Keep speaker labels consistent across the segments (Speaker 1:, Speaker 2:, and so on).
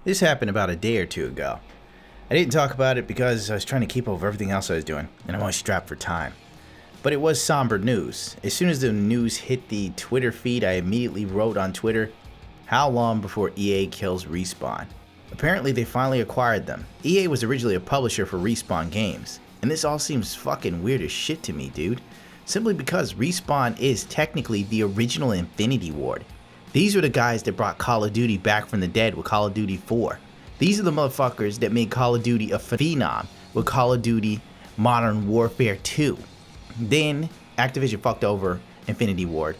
Speaker 1: This happened about a day or two ago. I didn't talk about it because I was trying to keep up with everything else I was doing, and I'm always strapped for time. But it was somber news. As soon as the news hit the Twitter feed, I immediately wrote on Twitter, how long before EA kills Respawn? Apparently they finally acquired them. EA was originally a publisher for Respawn games, and this all seems fucking weird as shit to me, dude. Simply because Respawn is technically the original Infinity Ward. These are the guys that brought Call of Duty back from the dead with Call of Duty 4. These are the motherfuckers that made Call of Duty a phenom with Call of Duty Modern Warfare 2. Then Activision fucked over Infinity Ward,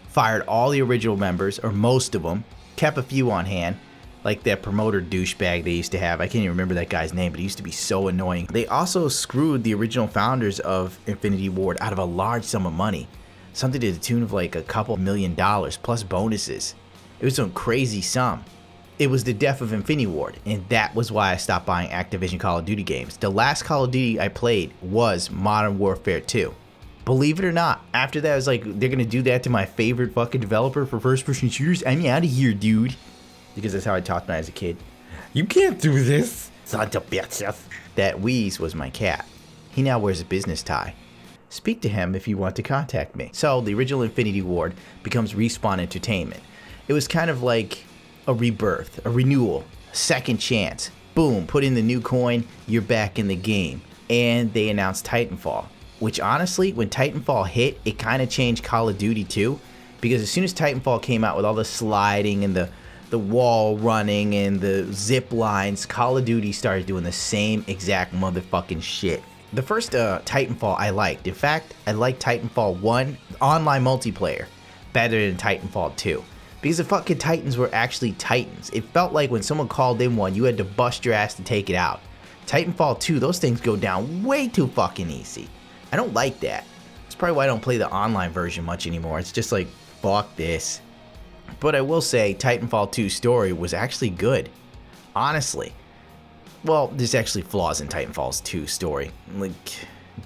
Speaker 1: fired all the original members, or most of them, kept a few on hand, like that promoter douchebag they used to have. I can't even remember that guy's name, but he used to be so annoying. They also screwed the original founders of Infinity Ward out of a large sum of money. Something to the tune of like a couple $1 million plus bonuses. It was some crazy sum. It was the death of Infinity Ward, and that was why I stopped buying Activision Call of Duty games. The last Call of Duty I played was Modern Warfare 2. Believe it or not, after that I was like, they're gonna do that to my favorite fucking developer for first person shooters? I'm out of here, dude. Because that's how I talked when I was a kid. You can't do this, son of a bitch. That Wheeze was my cat. He now wears a business tie. Speak to him if you want to contact me. So the original Infinity Ward becomes Respawn Entertainment. It was kind of like a rebirth, a renewal, a second chance. Boom, put in the new coin, you're back in the game. And they announced Titanfall, which honestly, when Titanfall hit, it kind of changed Call of Duty too. Because as soon as Titanfall came out with all the sliding and the wall running and the zip lines, Call of Duty started doing the same exact motherfucking shit. The first Titanfall I liked. In fact, I liked Titanfall 1 online multiplayer better than Titanfall 2. Because the fucking Titans were actually Titans. It felt like when someone called in one, you had to bust your ass to take it out. Titanfall 2, those things go down way too fucking easy. I don't like that. That's probably why I don't play the online version much anymore. It's just like, fuck this. But I will say, Titanfall 2's story was actually good. Honestly. Well, there's actually flaws in Titanfall's 2 story. Like,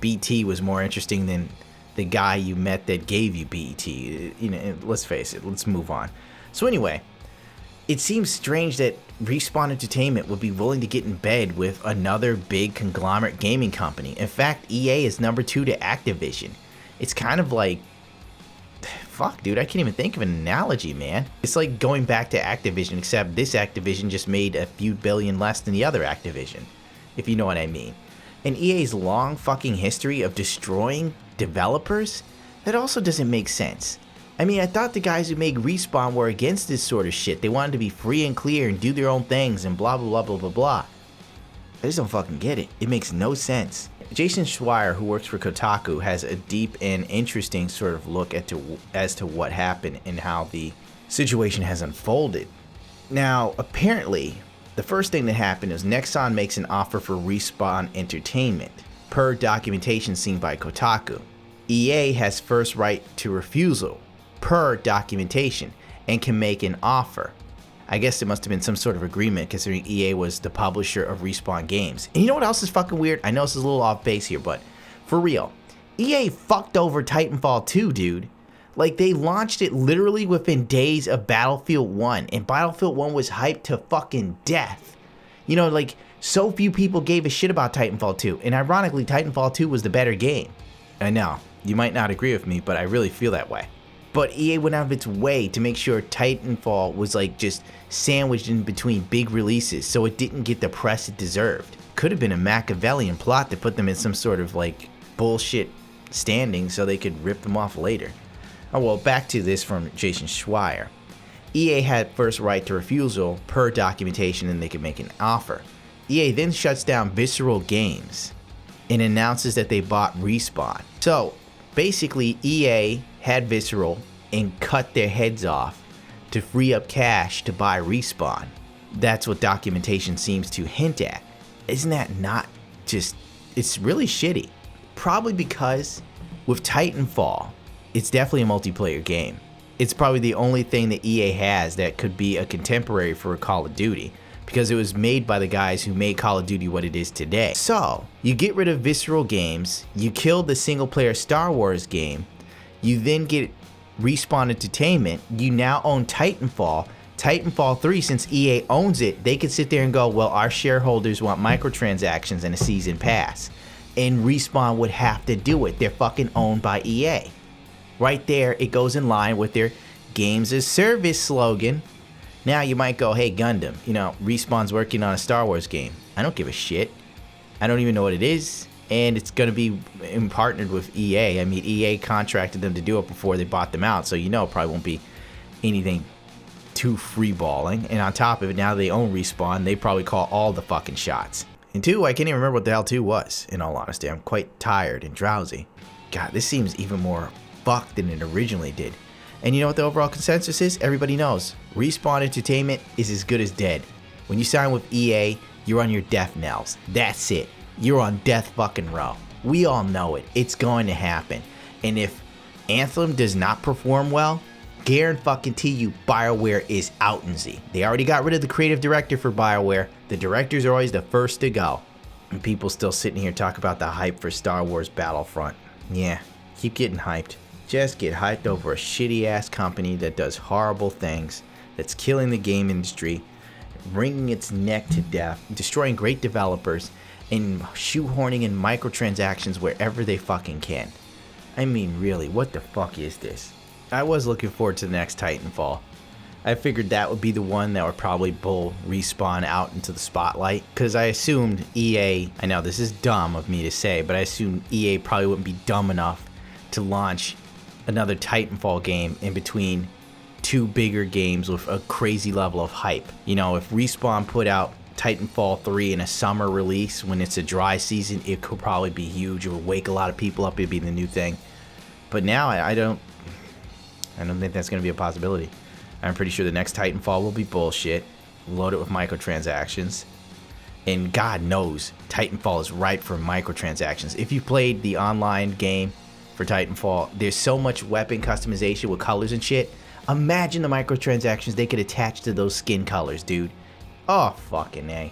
Speaker 1: BT was more interesting than the guy you met that gave you BT. You know, let's face it, let's move on. So anyway, it seems strange that Respawn Entertainment would be willing to get in bed with another big conglomerate gaming company. In fact, EA is number 2 to Activision. It's kind of like, fuck, dude, I can't even think of an analogy, man. It's like going back to Activision, except this Activision just made a few billion less than the other Activision, if you know what I mean. And EA's long fucking history of destroying developers, that also doesn't make sense. I mean, I thought the guys who make Respawn were against this sort of shit. They wanted to be free and clear and do their own things and blah blah blah blah blah blah. I just don't fucking get it. It makes no sense. Jason Schreier, who works for Kotaku, has a deep and interesting sort of look as to what happened and how the situation has unfolded. Now, apparently, the first thing that happened is Nexon makes an offer for Respawn Entertainment, per documentation seen by Kotaku. EA has first right to refusal, per documentation, and can make an offer. I guess it must have been some sort of agreement considering EA was the publisher of Respawn games. And you know what else is fucking weird? I know this is a little off base here, but for real, EA fucked over Titanfall 2, dude. Like, they launched it literally within days of Battlefield 1, and Battlefield 1 was hyped to fucking death. You know, like, so few people gave a shit about Titanfall 2, and ironically, Titanfall 2 was the better game. I know, you might not agree with me, but I really feel that way. But EA went out of its way to make sure Titanfall was like just sandwiched in between big releases so it didn't get the press it deserved. Could have been a Machiavellian plot to put them in some sort of like bullshit standing so they could rip them off later. Oh well, back to this from Jason Schreier. EA had first right to refusal per documentation and they could make an offer. EA then shuts down Visceral Games and announces that they bought Respawn. So basically EA had Visceral and cut their heads off to free up cash to buy Respawn. That's what documentation seems to hint at. Isn't that not just, it's really shitty. Probably because with Titanfall, it's definitely a multiplayer game. It's probably the only thing that EA has that could be a contemporary for Call of Duty, because it was made by the guys who made Call of Duty what it is today. So, you get rid of Visceral Games, you kill the single player Star Wars game, you then get Respawn Entertainment, you now own Titanfall. Titanfall 3, since EA owns it, they could sit there and go, well, our shareholders want microtransactions and a season pass. And Respawn would have to do it. They're fucking owned by EA. Right there, it goes in line with their games as service slogan. Now you might go, hey, Gundam, you know, Respawn's working on a Star Wars game. I don't give a shit. I don't even know what it is. And it's going to be partnered with EA. I mean, EA contracted them to do it before they bought them out. So you know it probably won't be anything too free-balling. And on top of it, now they own Respawn. They probably call all the fucking shots. And 2, I can't even remember what the hell 2 was, in all honesty. I'm quite tired and drowsy. God, this seems even more fucked than it originally did. And you know what the overall consensus is? Everybody knows. Respawn Entertainment is as good as dead. When you sign with EA, you're on your death knells. That's it. You're on death fucking row. We all know it. It's going to happen. And if Anthem does not perform well, guarantee you BioWare is outancy. They already got rid of the creative director for BioWare. The directors are always the first to go. And people still sitting here talk about the hype for Star Wars Battlefront. Yeah, keep getting hyped. Just get hyped over a shitty ass company that does horrible things, that's killing the game industry, wringing its neck to death, destroying great developers, and shoehorning in microtransactions wherever they fucking can. I mean, really, what the fuck is this? I was looking forward to the next Titanfall. I figured that would be the one that would probably pull Respawn out into the spotlight, because I assumed EA, I know this is dumb of me to say, but I assumed EA probably wouldn't be dumb enough to launch another Titanfall game in between 2 bigger games with a crazy level of hype. You know, if Respawn put out Titanfall 3 in a summer release when it's a dry season, it could probably be huge. It would wake a lot of people up. It'd be the new thing. But now I don't think that's going to be a possibility. I'm pretty sure the next Titanfall will be bullshit, loaded with microtransactions. And God knows, Titanfall is ripe for microtransactions. If you played the online game for Titanfall, there's so much weapon customization with colors and shit. Imagine the microtransactions they could attach to those skin colors, dude. Oh, fucking A.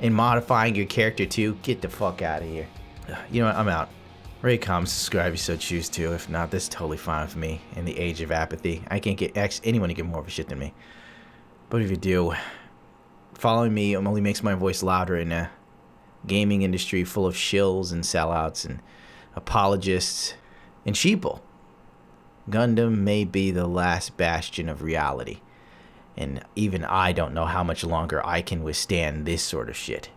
Speaker 1: And modifying your character too. Get the fuck out of here. You know what? I'm out. Rate, comment, subscribe if you so choose to. If not, that's totally fine with me. In the age of apathy, I can't get anyone to give more of a shit than me. But if you do, following me only makes my voice louder in a gaming industry full of shills and sellouts and apologists and sheeple. Gundam may be the last bastion of reality. And even I don't know how much longer I can withstand this sort of shit.